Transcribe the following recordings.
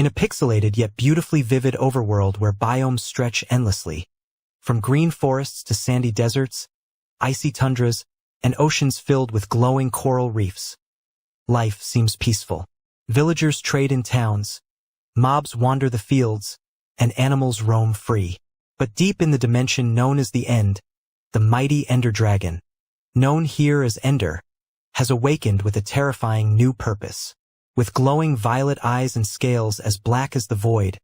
in a pixelated yet beautifully vivid overworld where biomes stretch endlessly. From green forests to sandy deserts, icy tundras, and oceans filled with glowing coral reefs. Life seems peaceful. Villagers trade in towns, mobs wander the fields, and animals roam free. But deep in the dimension known as the End, the mighty Ender Dragon, known here as Ender, has awakened with a terrifying new purpose. With glowing violet eyes and scales as black as the void,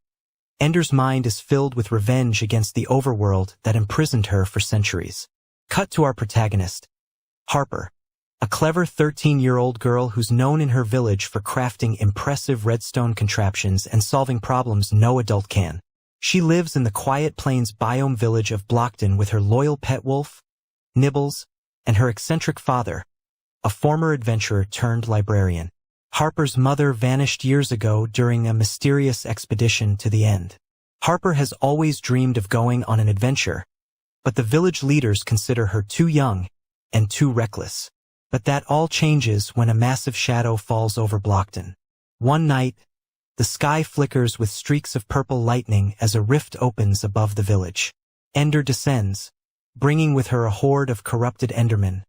Ender's mind is filled with revenge against the overworld that imprisoned her for centuries. Cut to our protagonist, Harper, a clever 13-year-old girl who's known in her village for crafting impressive redstone contraptions and solving problems no adult can. She lives in the Quiet Plains biome village of Blockton with her loyal pet wolf, Nibbles, and her eccentric father, a former adventurer turned librarian. Harper's mother vanished years ago during a mysterious expedition to the End. Harper has always dreamed of going on an adventure, but the village leaders consider her too young and too reckless. But that all changes when a massive shadow falls over Blockton. One night, the sky flickers with streaks of purple lightning as a rift opens above the village. Ender descends, bringing with her a horde of corrupted Endermen.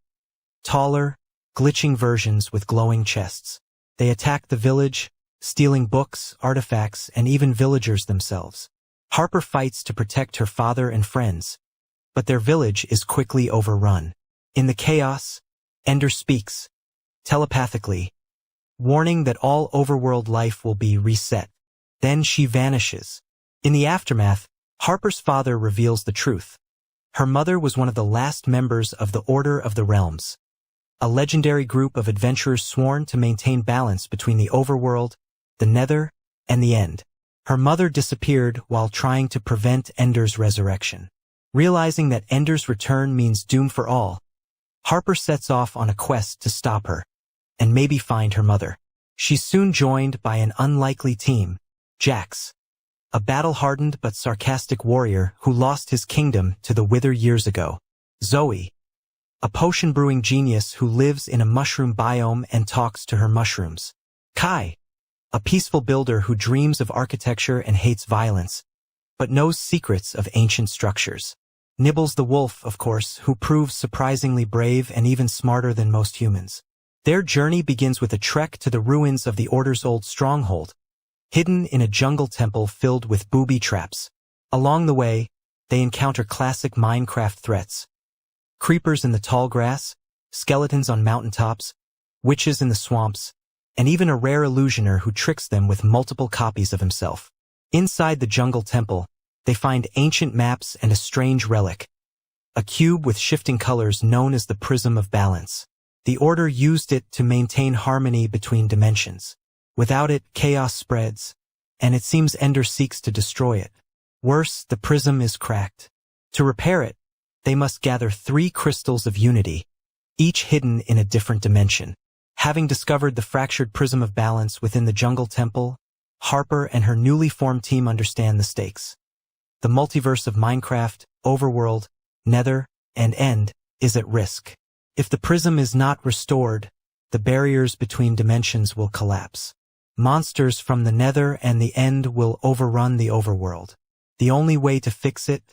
Taller, glitching versions with glowing chests. They attack the village, stealing books, artifacts, and even villagers themselves. Harper fights to protect her father and friends, but their village is quickly overrun. In the chaos, Ender speaks, telepathically, warning that all overworld life will be reset. Then she vanishes. In the aftermath, Harper's father reveals the truth. Her mother was one of the last members of the Order of the Realms, a legendary group of adventurers sworn to maintain balance between the overworld, the Nether, and the End. Her mother disappeared while trying to prevent Ender's resurrection. Realizing that Ender's return means doom for all, Harper sets off on a quest to stop her, and maybe find her mother. She's soon joined by an unlikely team, Jax, a battle-hardened but sarcastic warrior who lost his kingdom to the Wither years ago. Zoe, a potion-brewing genius who lives in a mushroom biome and talks to her mushrooms. Kai, a peaceful builder who dreams of architecture and hates violence, but knows secrets of ancient structures. Nibbles the wolf, of course, who proves surprisingly brave and even smarter than most humans. Their journey begins with a trek to the ruins of the Order's old stronghold, hidden in a jungle temple filled with booby traps. Along the way, they encounter classic Minecraft threats. Creepers in the tall grass, skeletons on mountaintops, witches in the swamps, and even a rare illusioner who tricks them with multiple copies of himself. Inside the jungle temple, they find ancient maps and a strange relic, a cube with shifting colors known as the Prism of Balance. The Order used it to maintain harmony between dimensions. Without it, chaos spreads, and it seems Ender seeks to destroy it. Worse, the prism is cracked. To repair it, they must gather 3 crystals of unity, each hidden in a different dimension. Having discovered the fractured Prism of Balance within the jungle temple, Harper and her newly formed team understand the stakes. The multiverse of Minecraft, Overworld, Nether, and End is at risk. If the prism is not restored, the barriers between dimensions will collapse. Monsters from the Nether and the End will overrun the overworld. The only way to fix it?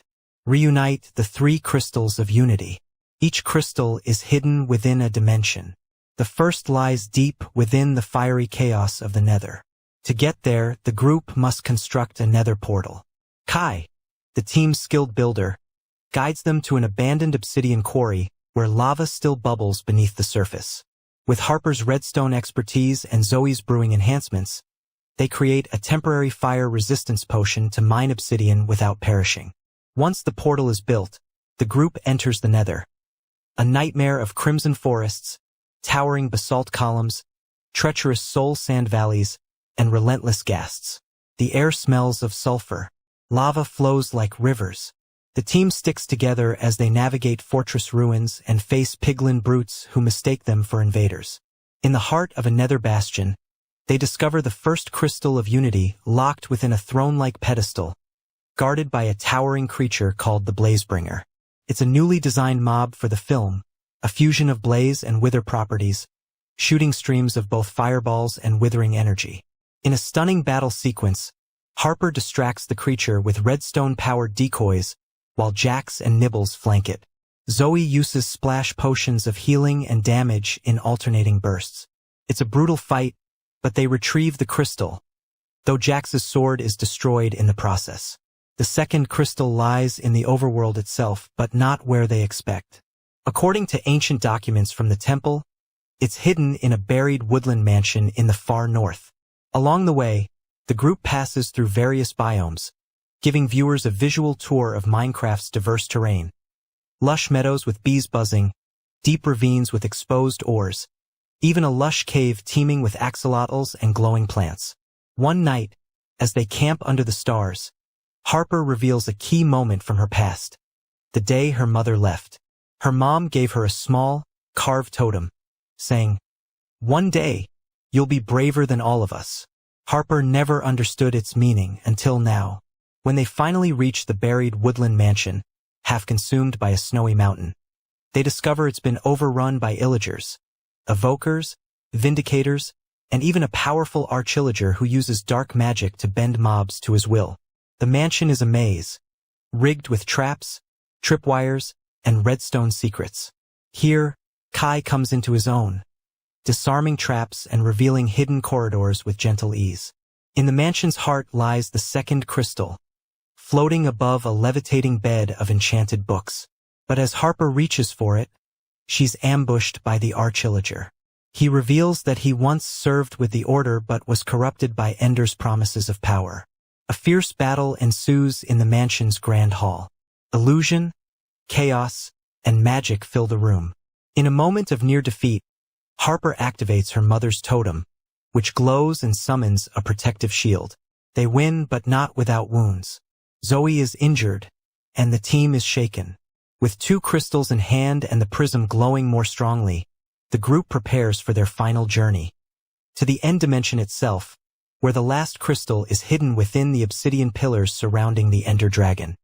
Reunite the 3 crystals of unity. Each crystal is hidden within a dimension. The first lies deep within the fiery chaos of the Nether. To get there, the group must construct a Nether portal. Kai, the team's skilled builder, guides them to an abandoned obsidian quarry where lava still bubbles beneath the surface. With Harper's redstone expertise and Zoe's brewing enhancements, they create a temporary fire resistance potion to mine obsidian without perishing. Once the portal is built, the group enters the Nether, a nightmare of crimson forests, towering basalt columns, treacherous soul sand valleys, and relentless ghasts. The air smells of sulfur. Lava flows like rivers. The team sticks together as they navigate fortress ruins and face piglin brutes who mistake them for invaders. In the heart of a Nether bastion, they discover the first crystal of unity locked within a throne-like pedestal, guarded by a towering creature called the Blazebringer. It's a newly designed mob for the film, a fusion of blaze and wither properties, shooting streams of both fireballs and withering energy. In a stunning battle sequence, Harper distracts the creature with redstone-powered decoys, while Jax and Nibbles flank it. Zoe uses splash potions of healing and damage in alternating bursts. It's a brutal fight, but they retrieve the crystal, though Jax's sword is destroyed in the process. The second crystal lies in the overworld itself, but not where they expect. According to ancient documents from the temple, it's hidden in a buried woodland mansion in the far north. Along the way, the group passes through various biomes, giving viewers a visual tour of Minecraft's diverse terrain. Lush meadows with bees buzzing, deep ravines with exposed ores, even a lush cave teeming with axolotls and glowing plants. One night, as they camp under the stars, Harper reveals a key moment from her past. The day her mother left. Her mom gave her a small, carved totem, saying, "One day, you'll be braver than all of us." Harper never understood its meaning until now, when they finally reach the buried woodland mansion, half consumed by a snowy mountain. They discover it's been overrun by illagers, evokers, vindicators, and even a powerful archillager who uses dark magic to bend mobs to his will. The mansion is a maze, rigged with traps, tripwires, and redstone secrets. Here, Kai comes into his own, disarming traps and revealing hidden corridors with gentle ease. In the mansion's heart lies the second crystal, floating above a levitating bed of enchanted books. But as Harper reaches for it, she's ambushed by the archillager. He reveals that he once served with the Order but was corrupted by Ender's promises of power. A fierce battle ensues in the mansion's grand hall. Illusion, chaos, and magic fill the room. In a moment of near defeat, Harper activates her mother's totem, which glows and summons a protective shield. They win, but not without wounds. Zoe is injured, and the team is shaken. With 2 crystals in hand and the prism glowing more strongly, the group prepares for their final journey to the end dimension itself, where the last crystal is hidden within the obsidian pillars surrounding the Ender Dragon.